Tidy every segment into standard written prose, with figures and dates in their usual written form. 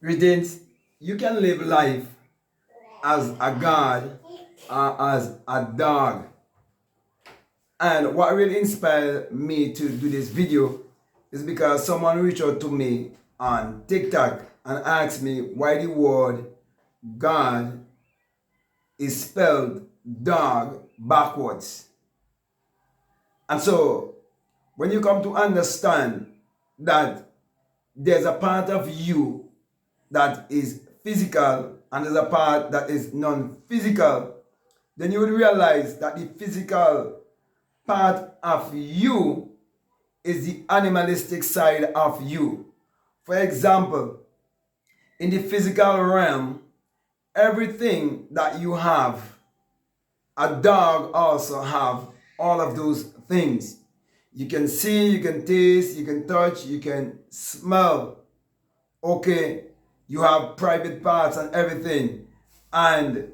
Greetings. You can live life as a god or as a dog. And what really inspired me to do this video is because someone reached out to me on TikTok and asked me why the word God is spelled dog backwards. And so when you come to understand that there's a part of you that is physical and there's a part that is non-physical, then you would realize that the physical part of you is the animalistic side of you. For example, in the physical realm, everything that you have, a dog also have all of those things. You can see, you can taste, you can touch, you can smell. Okay, you have private parts and everything. And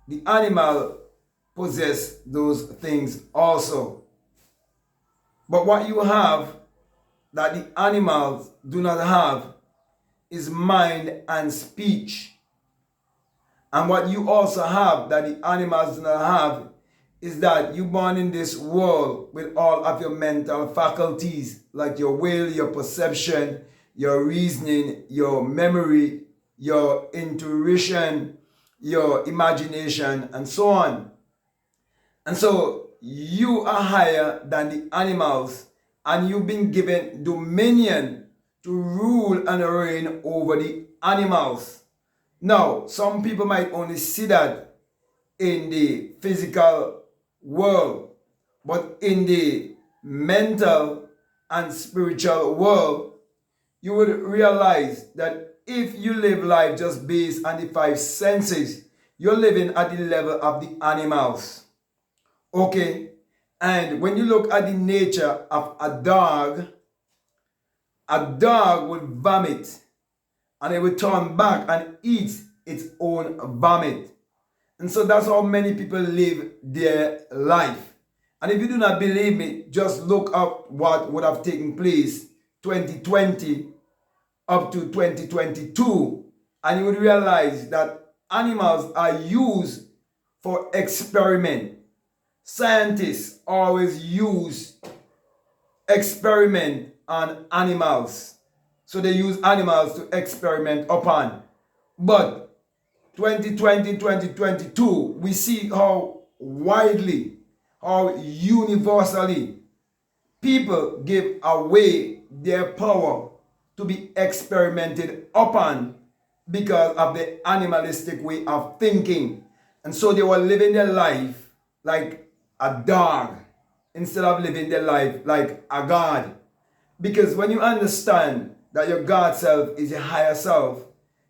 the animal possess those things also. But what you have that the animals do not have is mind and speech. And what you also have that the animals do not have is that you born in this world with all of your mental faculties, like your will, your perception, your reasoning, your memory, your intuition, your imagination, and so on. And so you are higher than the animals, and you've been given dominion to rule and reign over the animals. Now, some people might only see that in the physical world, but in the mental and spiritual world, you would realize that if you live life just based on the five senses, you're living at the level of the animals. Okay? And when you look at the nature of a dog will vomit and it will turn back and eat its own vomit. And so that's how many people live their life. And if you do not believe me, just look up what would have taken place 2020 up to 2022, and you would realize that animals are used for experiment. Scientists always use experiment on animals. So they use animals to experiment upon. But 2020, 2022, we see how widely, how universally people give away their power to be experimented upon because of the animalistic way of thinking. And so they were living their life like a dog instead of living their life like a God. Because when you understand that your God self is your higher self,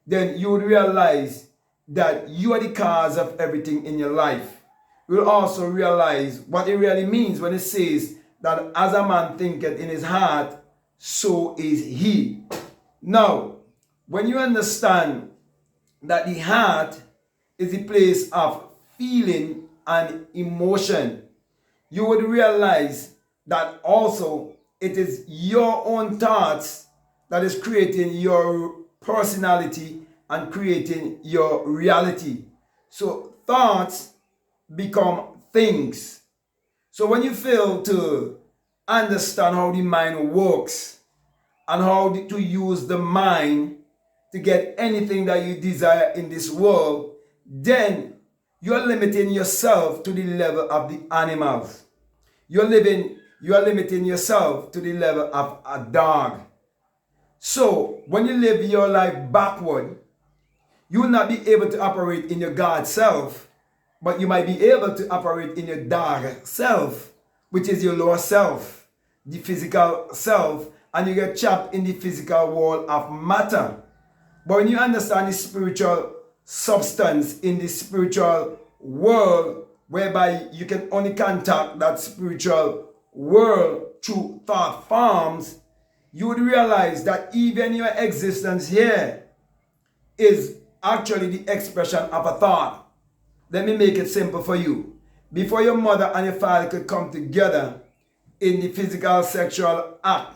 then you would realize that you are the cause of everything in your life. You will also realize what it really means when it says that as a man thinketh in his heart, so is he. Now, when you understand that the heart is the place of feeling and emotion, you would realize that also it is your own thoughts that is creating your personality and creating your reality. So thoughts become things. So when you fail to understand how the mind works and how to use the mind to get anything that you desire in this world, then you're limiting yourself to the level of the animals. You are limiting yourself to the level of a dog. So when you live your life backward, you will not be able to operate in your God self, but you might be able to operate in your dog self, which is your lower self, the physical self, and you get trapped in the physical world of matter. But when you understand the spiritual substance in the spiritual world, whereby you can only contact that spiritual world through thought forms, you would realize that even your existence here is actually the expression of a thought. Let me make it simple for you. Before your mother and your father could come together in the physical sexual act,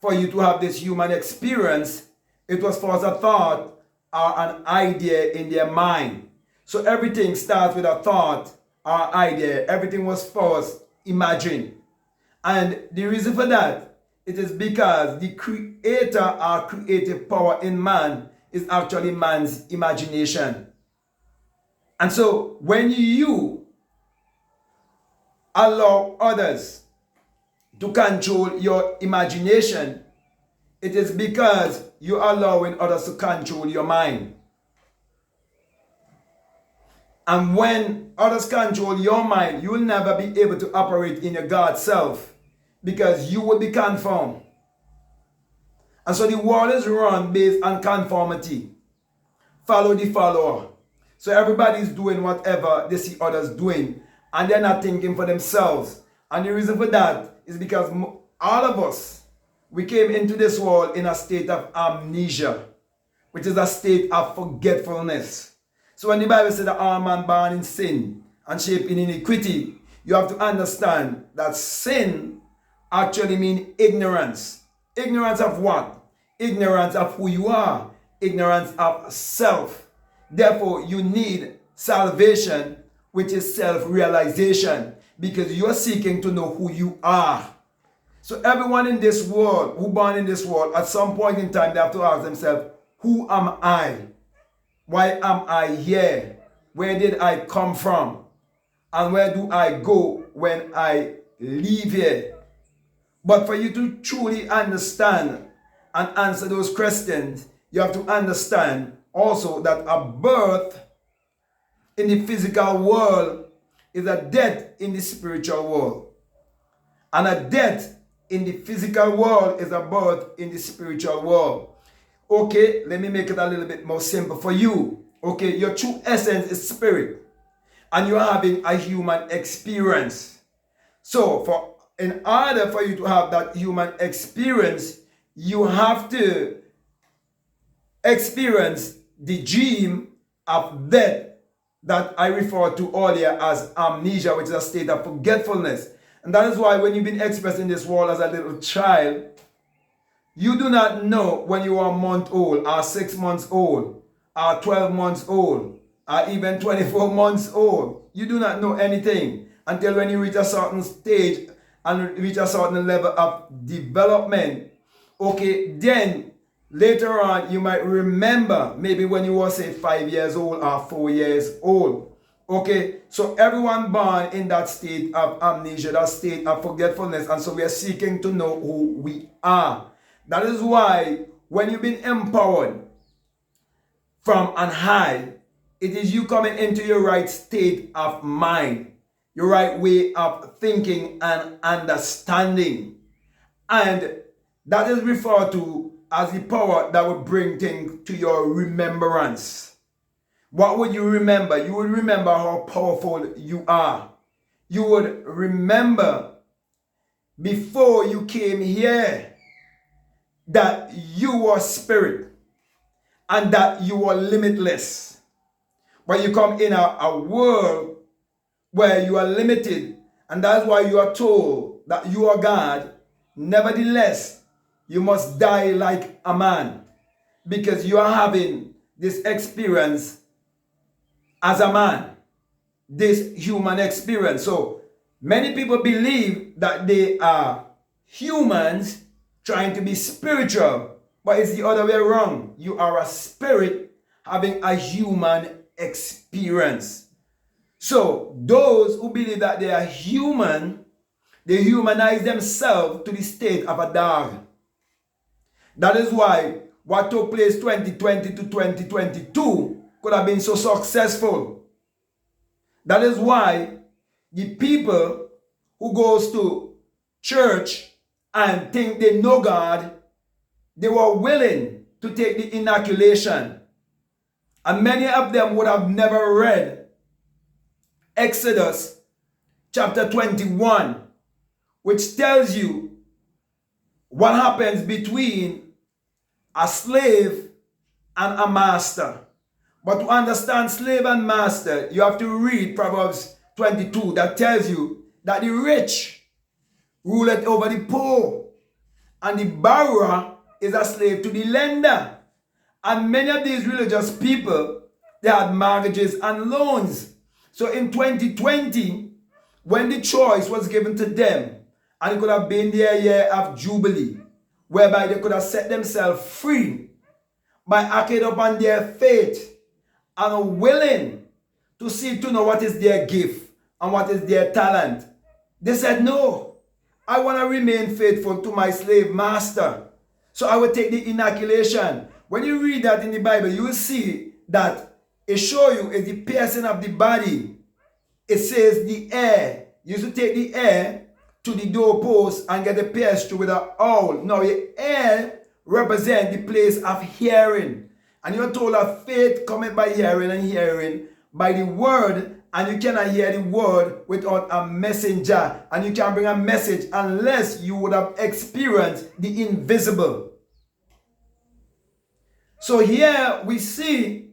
for you to have this human experience, It was first a thought or an idea in their mind. So everything starts with a thought or idea. Everything was first imagined. And the reason for that, it is because the creator or creative power in man is actually man's imagination. And so when you allow others to control your imagination, it is because you're allowing others to control your mind. And when others control your mind, you will never be able to operate in your God self because you will be conformed. And so the world is run based on conformity. Follow the follower. So everybody's doing whatever they see others doing and they're not thinking for themselves. And the reason for that is because all of us, we came into this world in a state of amnesia, which is a state of forgetfulness. So when the Bible says that all man born in sin and shaped in iniquity, you have to understand that sin actually means ignorance. Ignorance of what? Ignorance of who you are. Ignorance of self. Therefore, you need salvation, which is self-realization, because you are seeking to know who you are. So everyone in this world, who born in this world, at some point in time, they have to ask themselves, who am I? Why am I here? Where did I come from? And where do I go when I leave here? But for you to truly understand and answer those questions, you have to understand also that a birth in the physical world is a death in the spiritual world. And a death in the physical world is a birth in the spiritual world. Okay, let me make it a little bit more simple for you. Okay, your true essence is spirit. And you're having a human experience. So, in order for you to have that human experience, you have to experience the dream of death that I referred to earlier as amnesia, which is a state of forgetfulness. And that is why when you've been expressed in this world as a little child, you do not know when you are a month old, or 6 months old, or 12 months old, or even 24 months old. You do not know anything until when you reach a certain stage and reach a certain level of development. Okay, then later on you might remember maybe when you were, say, 5 years old or 4 years old. Okay, so everyone born in that state of amnesia, that state of forgetfulness, and so we are seeking to know who we are. That is why when you've been empowered from on high, it is you coming into your right state of mind, your right way of thinking and understanding. And that is referred to as the power that would bring things to your remembrance. What would you remember? You would remember how powerful you are. You would remember before you came here that you were spirit and that you were limitless. But you come in a world where you are limited, and that's why you are told that you are God. Nevertheless, you must die like a man because you are having this experience as a man, this human experience. So many people believe that they are humans trying to be spiritual, but it's the other way around. You are a spirit having a human experience. So those who believe that they are human, they humanize themselves to the state of a dog. That is why what took place 2020 to 2022 could have been so successful. That is why the people who goes to church and think they know God, they were willing to take the inoculation. And many of them would have never read Exodus chapter 21, which tells you what happens between a slave and a master. But to understand slave and master, you have to read Proverbs 22 that tells you that the rich ruleth over the poor, and the borrower is a slave to the lender. And many of these religious people, they had mortgages and loans. So in 2020, when the choice was given to them, and it could have been their year of Jubilee, whereby they could have set themselves free by acting upon their faith and are willing to see to know what is their gift and what is their talent. They said, no, I want to remain faithful to my slave master. So I will take the inoculation. When you read that in the Bible, you will see that it shows you is the piercing of the body. It says the air. You used to take the air to the doorpost and get it pierced through with an awl. Now the air represents the place of hearing. And you're told that faith cometh by hearing and hearing by the word, and you cannot hear the word without a messenger. And you can't bring a message unless you would have experienced the invisible. So here we see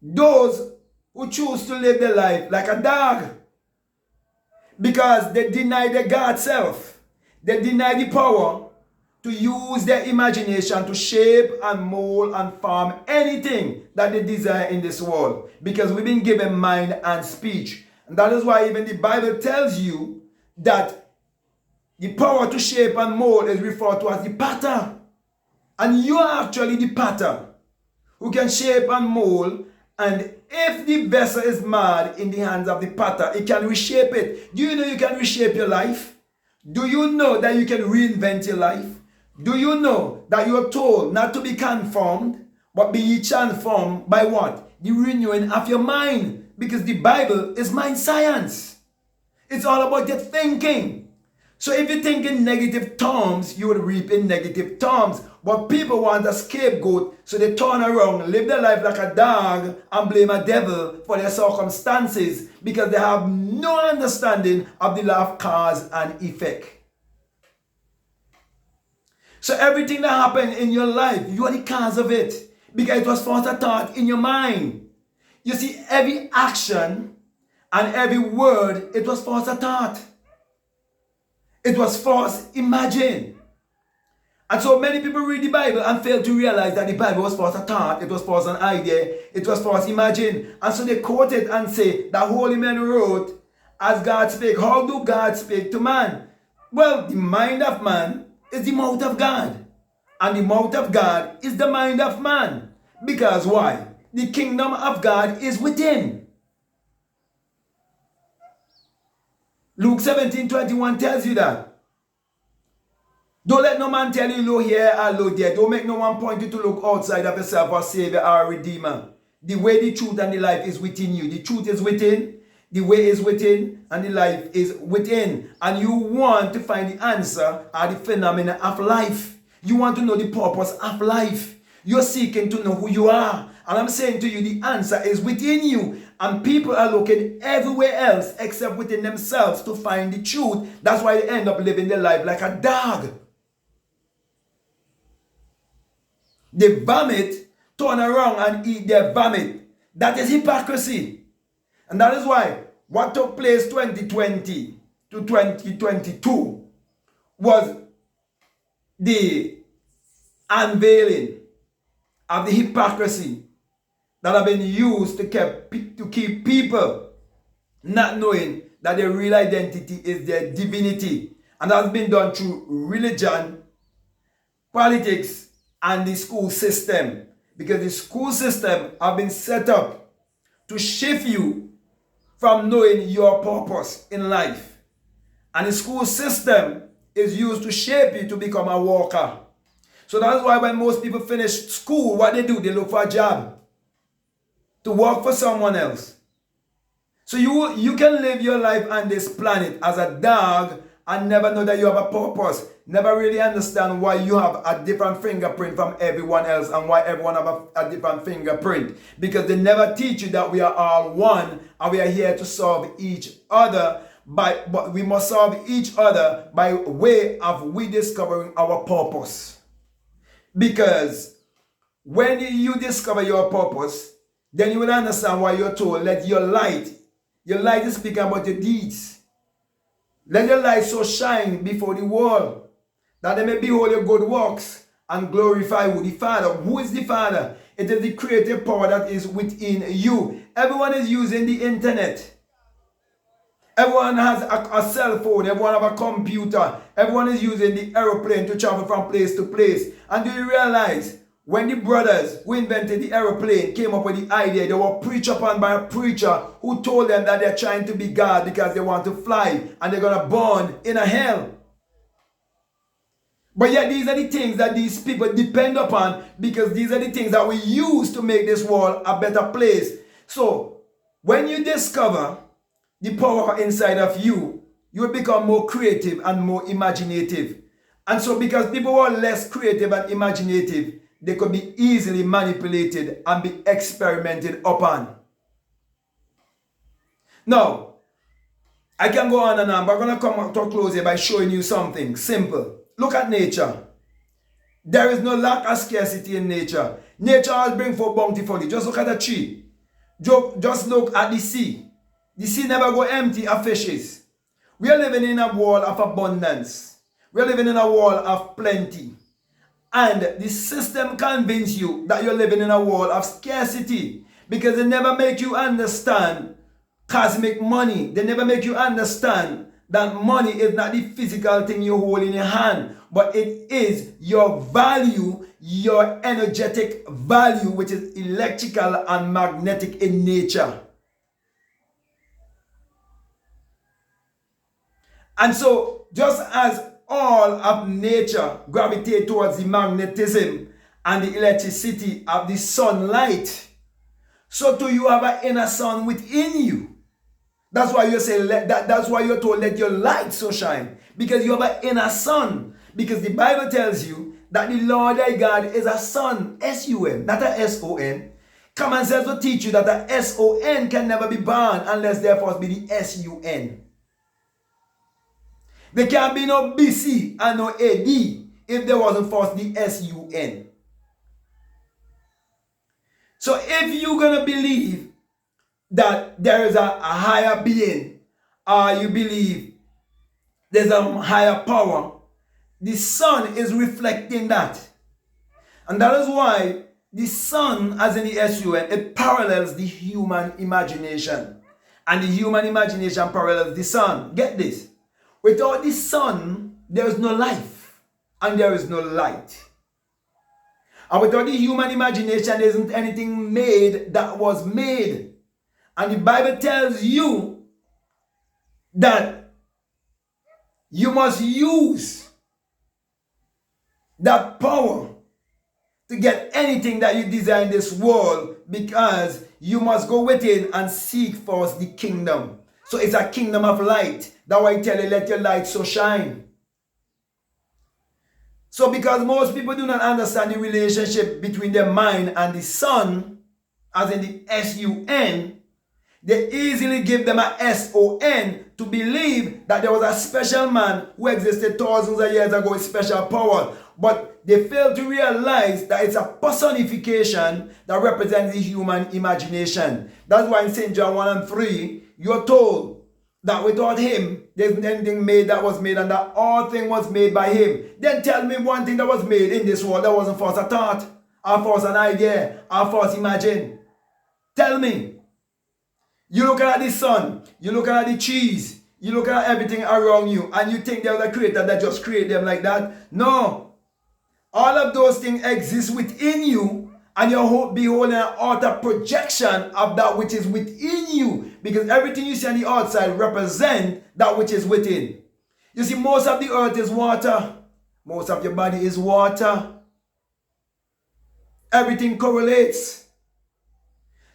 those who choose to live their life like a dog, because they deny their God self. They deny the power to use their imagination to shape and mold and form anything that they desire in this world, because we've been given mind and speech. And that is why even the Bible tells you that the power to shape and mold is referred to as the potter. And you are actually the potter who can shape and mold. And if the vessel is marred in the hands of the potter, it can reshape it. Do you know you can reshape your life? Do you know that you can reinvent your life? Do you know that you are told not to be conformed, but be ye transformed by what? The renewing of your mind. Because the Bible is mind science. It's all about your thinking. So if you think in negative terms, you will reap in negative terms. But people want a scapegoat, so they turn around, live their life like a dog, and blame a devil for their circumstances, because they have no understanding of the law of cause and effect. So everything that happened in your life, you are the cause of it, because it was first a thought in your mind. You see, every action and every word, it was first a thought. It was first imagined. And so many people read the Bible and fail to realize that the Bible was first a thought, it was first an idea, it was first imagined. And so they quote it and say that holy men wrote as God spake. How do God speak to man? Well, the mind of man is the mouth of God. And the mouth of God is the mind of man. Because why? The kingdom of God is within. Luke 17:21 tells you that. Don't let no man tell you, lo here or lo there. Don't make no one point you to look outside of yourself or Savior or Redeemer. The way, the truth, and the life is within you. The truth is within, the way is within, and the life is within. And you want to find the answer or the phenomena of life. You want to know the purpose of life. You're seeking to know who you are. And I'm saying to you, the answer is within you. And people are looking everywhere else except within themselves to find the truth. That's why they end up living their life like a dog. They vomit, turn around and eat their vomit. That is hypocrisy. And that is why what took place 2020 to 2022 was the unveiling of the hypocrisy that have been used to keep people not knowing that their real identity is their divinity. And that has been done through religion, politics, and the school system. Because the school system have been set up to shift you from knowing your purpose in life. And the school system is used to shape you to become a worker. So that's why when most people finish school, what they do, they look for a job to work for someone else. So you can live your life on this planet as a dog and never know that you have a purpose. Never really understand why you have a different fingerprint from everyone else and why everyone have a different fingerprint. Because they never teach you that we are all one and we are here to serve each other. But we must serve each other by way of we discovering our purpose. Because when you discover your purpose, then you will understand why you're told, let your light is speaking about your deeds. Let your light so shine before the world, that they may behold your good works and glorify who? The Father. Who is the Father? It is the creative power that is within you. Everyone is using the internet. Everyone has a cell phone. Everyone has a computer. Everyone is using the aeroplane to travel from place to place. And do you realize when the brothers who invented the aeroplane came up with the idea, they were preached upon by a preacher who told them that they're trying to be God because they want to fly and they're going to burn in a hell. But yet these are the things that these people depend upon, because these are the things that we use to make this world a better place. So when you discover the power inside of you, you will become more creative and more imaginative. And so because people who are less creative and imaginative, they could be easily manipulated and be experimented upon. Now, I can go on and on, but I'm going to come to a close here by showing you something simple. Look at nature. There is no lack of scarcity in nature. Nature has bring forth bountifully. Just look at a tree. Just look at the sea. The sea never go empty of fishes. We are living in a world of abundance. We are living in a world of plenty. And the system convinces you that you're living in a world of scarcity, because they never make you understand cosmic money. They never make you understand that money is not the physical thing you hold in your hand, but it is your value, your energetic value, which is electrical and magnetic in nature. And so, just as all of nature gravitate towards the magnetism and the electricity of the sunlight, so too you have an inner sun within you. That's why you say that's why you're told, let your light so shine, because you have an inner sun. Because the Bible tells you that the Lord thy God is a sun, S-U-N, not a S-O-N. Common sense will teach you that a S-O-N can never be born unless there first be the S-U-N. There can't be no BC and no AD if there wasn't first the S-U-N. So if you're going to believe that there is a higher being, or you believe there's a higher power, the sun is reflecting that. And that is why the sun, as in the S-U-N, it parallels the human imagination. And the human imagination parallels the sun. Get this. Without the sun, there is no life and there is no light. And without the human imagination, there isn't anything made that was made. And the Bible tells you that you must use that power to get anything that you desire in this world, because you must go within and seek first the kingdom. So it's a kingdom of light. That's why I tell you, let your light so shine. So because most people do not understand the relationship between the mind and the sun, as in the S-U-N, they easily give them a S-O-N to believe that there was a special man who existed thousands of years ago with special power. But they fail to realize that it's a personification that represents the human imagination. That's why in St. John 1 and 3, you're told that without him, there's anything made that was made, and that all things was made by him. Then tell me one thing that was made in this world that wasn't first a thought, or first an idea, or first imagined. Tell me. You look at the sun, you look at the trees, you look at everything around you, and you think there's a creator that just created them like that. No. All of those things exist within you, and you're beholding an outer projection of that which is within you, because everything you see on the outside represents that which is within. You see, most of the earth is water. Most of your body is water. Everything correlates.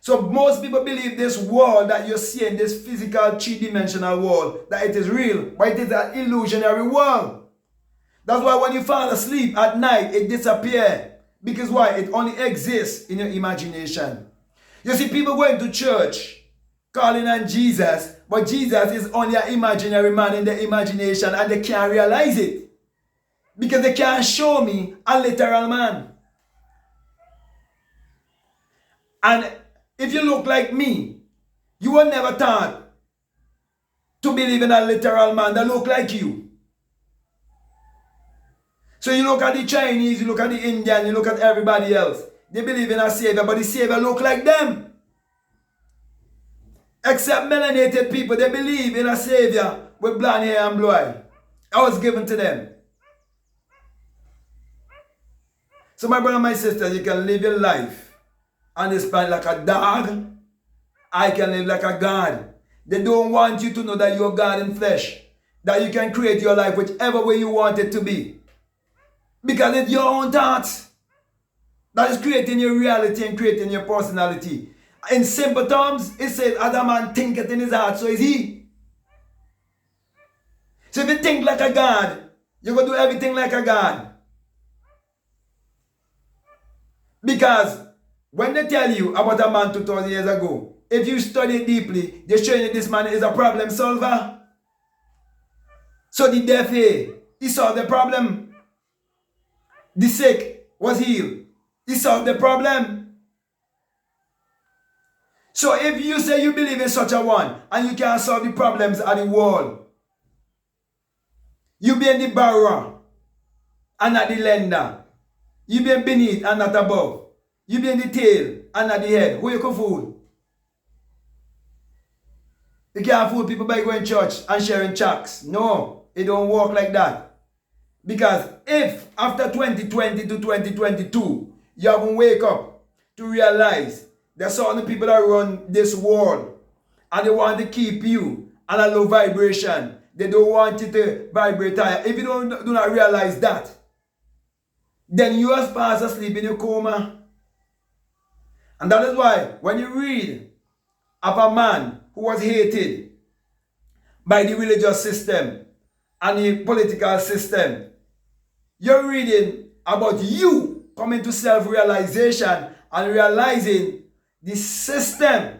So most people believe this world that you're seeing, this physical three-dimensional world, that it is real, but it is an illusionary world. That's why when you fall asleep at night, it disappears. Because why? It only exists in your imagination. You see, people going to church, calling on Jesus, but Jesus is only an imaginary man in their imagination, and they can't realize it. Because they can't show me a literal man. And if you look like me, you were never taught to believe in a literal man that look like you. So you look at the Chinese, you look at the Indian, you look at everybody else. They believe in a savior, but the savior look like them. Except melanated people, they believe in a savior with blonde hair and blue eye. I was given to them. So my brother and my sister, you can live your life on this planet like a dog. I can live like a God. They don't want you to know that you're God in flesh. That you can create your life whichever way you want it to be. Because it's your own thoughts that is creating your reality and creating your personality. In simple terms, it says, as a man thinketh in his heart, so is he. So if you think like a God, you're going to do everything like a God. Because when they tell you about a man 2,000 years ago, if you study it deeply, they're showing you this man is a problem solver. So the deaf, he solved the problem. The sick was healed. He solved the problem. So if you say you believe in such a one, and you can't solve the problems of the world, you being the borrower and not the lender. You being beneath and not above. You being the tail and not the head. Who you can fool? You can't fool people by going to church and sharing checks. No, it don't work like that. Because if after 2020 to 2022, you haven't wake up to realize that some of the people that run this world and they want to keep you on a low vibration. They don't want you to vibrate higher. If you do not realize that, then you are fast asleep in your coma. And that is why when you read of a man who was hated by the religious system and the political system, you're reading about you coming to self-realization and realizing the system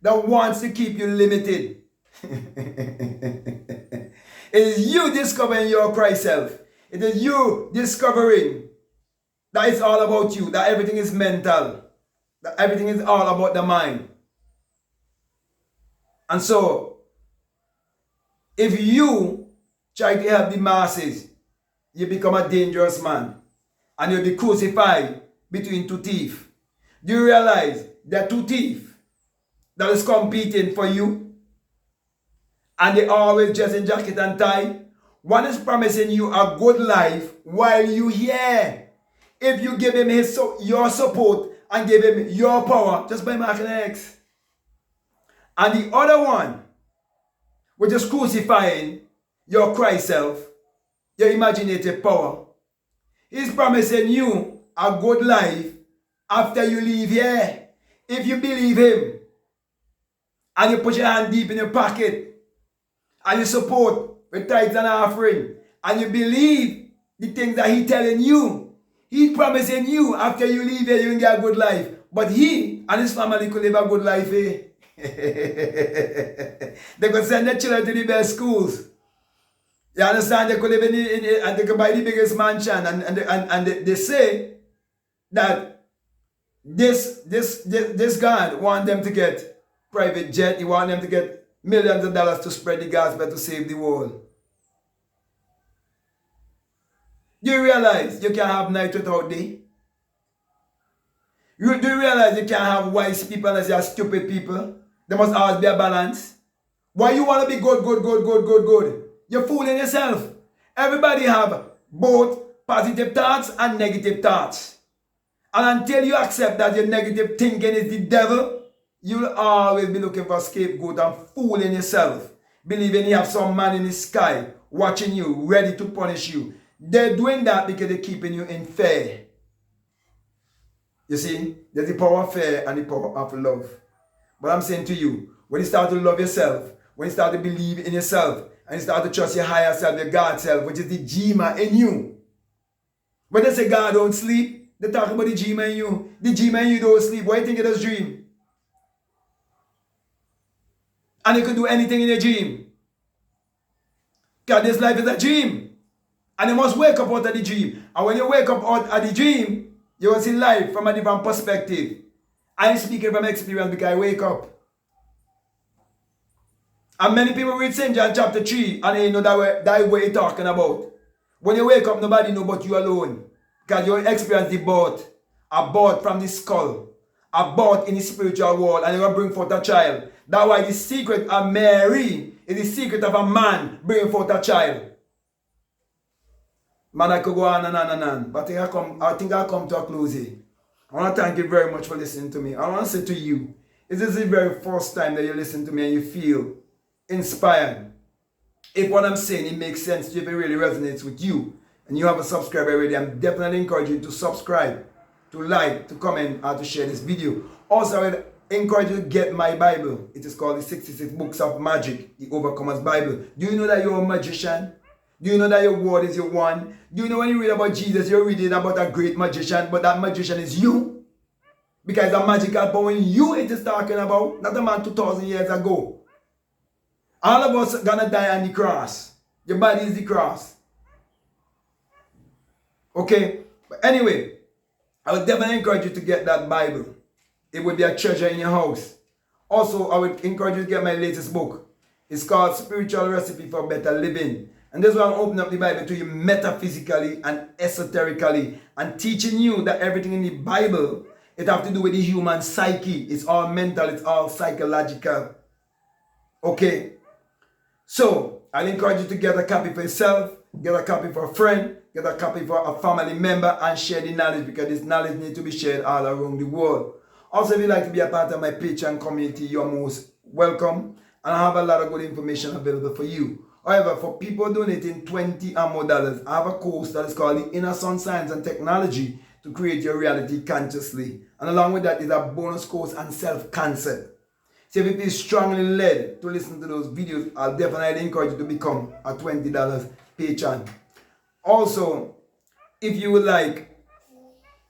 that wants to keep you limited. It is you discovering your Christ self. It is you discovering that it's all about you, that everything is mental, that everything is all about the mind. And so, if you try to help the masses, you become a dangerous man. And you'll be crucified between two thieves. Do you realize there are two thieves that is competing for you? And they always dress in jacket and tie. One is promising you a good life while you're here. If you give him your support and give him your power, just by marking X. And the other one, which is crucifying your Christ self, your imaginative power, he's promising you a good life after you leave here. If you believe him, and you put your hand deep in your pocket, and you support with tithes and offering, and you believe the things that he's telling you, he's promising you after you leave here, you can get a good life. But he and his family could live a good life, eh? They could send their children to the best schools. You understand? They could live and they could buy the biggest mansion. And they say that this God want them to get private jet. He want them to get millions of dollars to spread the gospel to save the world. Do you realize you can't have night without day? Do you realize you can't have wise people unless you have stupid people? There must always be a balance. Why you want to be good? You're fooling yourself. Everybody have both positive thoughts and negative thoughts. And until you accept that your negative thinking is the devil, you'll always be looking for a scapegoat and fooling yourself. Believing you have some man in the sky watching you, ready to punish you. They're doing that because they're keeping you in fear. You see, there's the power of fear and the power of love. But I'm saying to you, when you start to love yourself, when you start to believe in yourself, and you start to trust your higher self, your God self, which is the Jima in you. When they say God don't sleep, they talk about the Jima in you. The Jima in you don't sleep. Why do you think it does dream? And you can do anything in a dream. God, this life is a dream. And you must wake up out of the dream. And when you wake up out of the dream, you will see life from a different perspective. I'm speaking from experience because I wake up. And many people read St. John chapter 3 and they know that way he's talking about. When you wake up, nobody know but you alone. Because you experience the birth, a birth from the skull, a birth in the spiritual world, and you will bring forth a child. That's why the secret of Mary is the secret of a man bringing forth a child. Man, I could go on and on and on, but I think I'll come to a close here. I want to thank you very much for listening to me. I want to say to you, is this the very first time that you listen to me and you feel inspired? If what I'm saying, it makes sense to you, if it really resonates with you, and you have a subscriber already, I'm definitely encouraging you to subscribe, to like, to comment, or to share this video. Also, I would encourage you to get my Bible. It is called the 66 Books of Magic, the Overcomer's Bible. Do you know that you're a magician? Do you know that your word is your one? Do you know when you read about Jesus, you're reading about a great magician, but that magician is you? Because the magical power in you it is talking about, not a man 2,000 years ago. All of us are gonna die on the cross. Your body is the cross. Okay? But anyway, I would definitely encourage you to get that Bible. It would be a treasure in your house. Also, I would encourage you to get my latest book. It's called Spiritual Recipe for Better Living. And this is why I'm opening up the Bible to you metaphysically and esoterically and teaching you that everything in the Bible, it has to do with the human psyche. It's all mental, it's all psychological. Okay? So, I'll encourage you to get a copy for yourself, get a copy for a friend, get a copy for a family member, and share the knowledge, because this knowledge needs to be shared all around the world. Also, if you'd like to be a part of my Patreon community, you're most welcome. And I have a lot of good information available for you. However, for people donating $20 or more, I have a course that is called the Inner Sun Science and Technology to Create Your Reality Consciously. And along with that is a bonus course on self-concept. So if you feel strongly led to listen to those videos, I'll definitely encourage you to become a $20 patron. Also, if you would like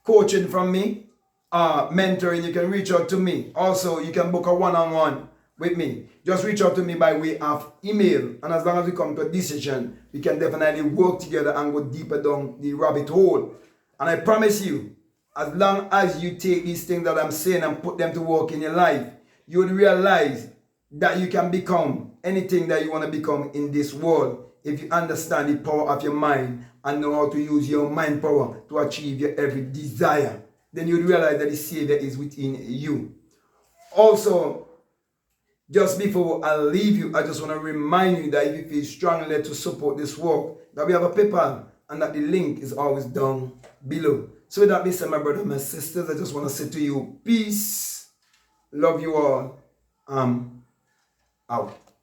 coaching from me, mentoring, you can reach out to me. Also, you can book a one-on-one with me. Just reach out to me by way of email, and as long as we come to a decision, we can definitely work together and go deeper down the rabbit hole. And I promise you, as long as you take these things that I'm saying and put them to work in your life, you would realize that you can become anything that you want to become in this world if you understand the power of your mind and know how to use your mind power to achieve your every desire. Then you would realize that the Savior is within you. Also, just before I leave you, I just want to remind you that if you feel strongly led to support this work, that we have a PayPal and that the link is always down below. So with that being said, my brothers and my sisters, I just want to say to you, peace, love you all, out.